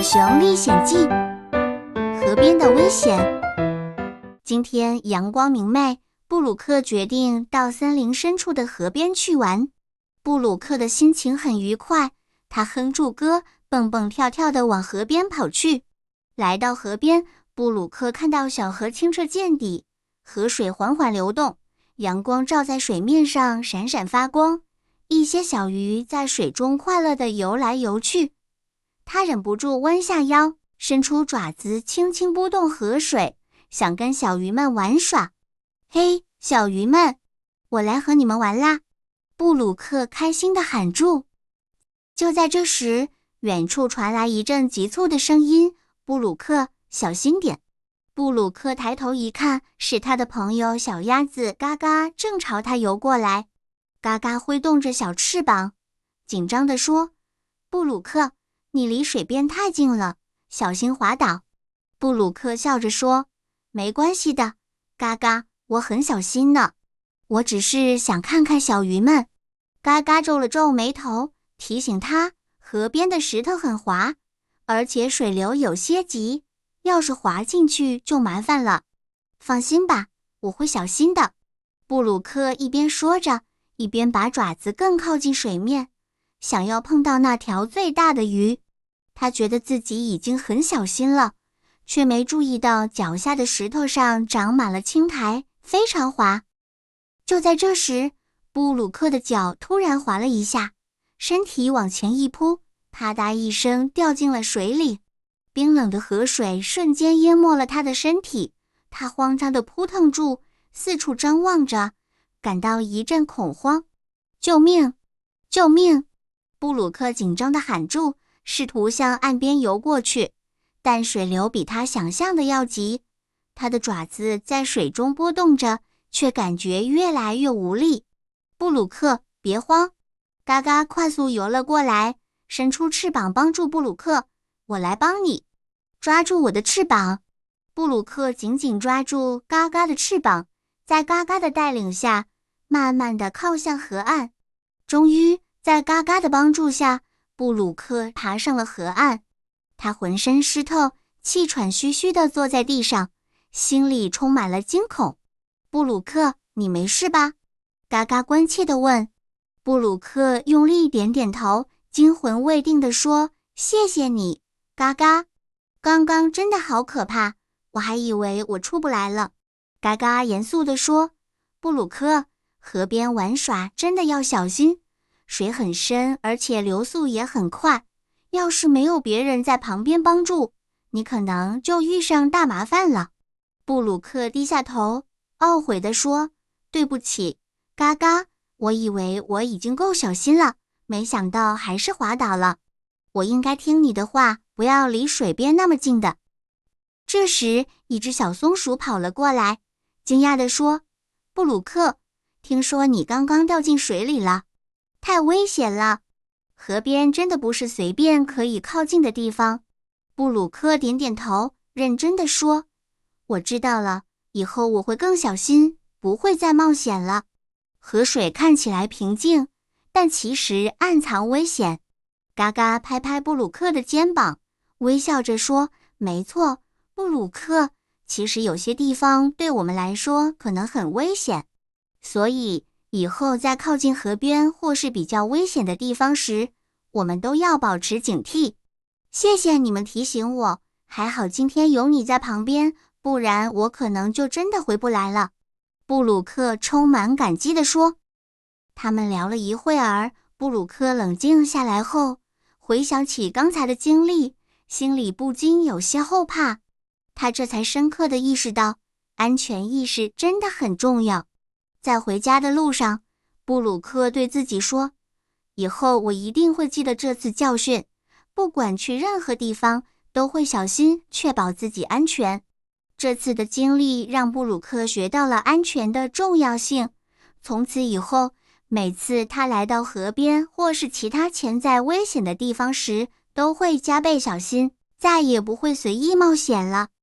熊历险记》河边的危险。今天阳光明媚，布鲁克决定到森林深处的河边去玩。布鲁克的心情很愉快，他哼住歌，蹦蹦跳跳地往河边跑去。来到河边，布鲁克看到小河清澈见底，河水缓缓流动，阳光照在水面上闪闪发光，一些小鱼在水中快乐地游来游去。他忍不住弯下腰，伸出爪子轻轻拨动河水，想跟小鱼们玩耍。嘿，小鱼们，我来和你们玩啦！布鲁克开心地喊住。就在这时，远处传来一阵急促的声音：布鲁克，小心点！布鲁克抬头一看，是他的朋友小鸭子嘎嘎正朝他游过来。嘎嘎挥动着小翅膀，紧张地说：布鲁克，你离水边太近了，小心滑倒。布鲁克笑着说：没关系的，嘎嘎，我很小心呢，我只是想看看小鱼们。嘎嘎皱了皱眉头，提醒他，河边的石头很滑，而且水流有些急，要是滑进去就麻烦了。放心吧，我会小心的。布鲁克一边说着，一边把爪子更靠近水面，想要碰到那条最大的鱼。他觉得自己已经很小心了，却没注意到脚下的石头上长满了青苔，非常滑。就在这时，布鲁克的脚突然滑了一下，身体往前一扑，啪嗒一声掉进了水里。冰冷的河水瞬间淹没了他的身体，他慌张地扑腾住，四处张望着，感到一阵恐慌。救命！救命！布鲁克紧张地喊住，试图向岸边游过去，但水流比他想象的要急，他的爪子在水中波动着，却感觉越来越无力。布鲁克，别慌！嘎嘎快速游了过来，伸出翅膀帮助布鲁克。我来帮你，抓住我的翅膀。布鲁克紧紧抓住嘎嘎的翅膀，在嘎嘎的带领下，慢慢地靠向河岸。终于，在嘎嘎的帮助下，布鲁克爬上了河岸。他浑身湿透，气喘吁吁地坐在地上，心里充满了惊恐。布鲁克，你没事吧？嘎嘎关切地问。布鲁克用力点点头，惊魂未定地说：谢谢你，嘎嘎。刚刚真的好可怕，我还以为我出不来了。嘎嘎严肃地说：布鲁克，河边玩耍真的要小心，水很深，而且流速也很快，要是没有别人在旁边帮助，你可能就遇上大麻烦了。布鲁克低下头，懊悔地说：对不起，嘎嘎，我以为我已经够小心了，没想到还是滑倒了。我应该听你的话，不要离水边那么近的。这时，一只小松鼠跑了过来，惊讶地说：布鲁克，听说你刚刚掉进水里了，太危险了。河边真的不是随便可以靠近的地方。布鲁克点点头，认真地说：我知道了，以后我会更小心，不会再冒险了。河水看起来平静，但其实暗藏危险。嘎嘎拍拍布鲁克的肩膀，微笑着说：没错，布鲁克，其实有些地方对我们来说可能很危险，所以以后在靠近河边或是比较危险的地方时，我们都要保持警惕。谢谢你们提醒我，还好今天有你在旁边，不然我可能就真的回不来了。布鲁克充满感激地说。他们聊了一会儿，布鲁克冷静下来后，回想起刚才的经历，心里不禁有些后怕。他这才深刻地意识到，安全意识真的很重要。在回家的路上，布鲁克对自己说：以后我一定会记得这次教训，不管去任何地方，都会小心确保自己安全。这次的经历让布鲁克学到了安全的重要性，从此以后，每次他来到河边或是其他潜在危险的地方时，都会加倍小心，再也不会随意冒险了。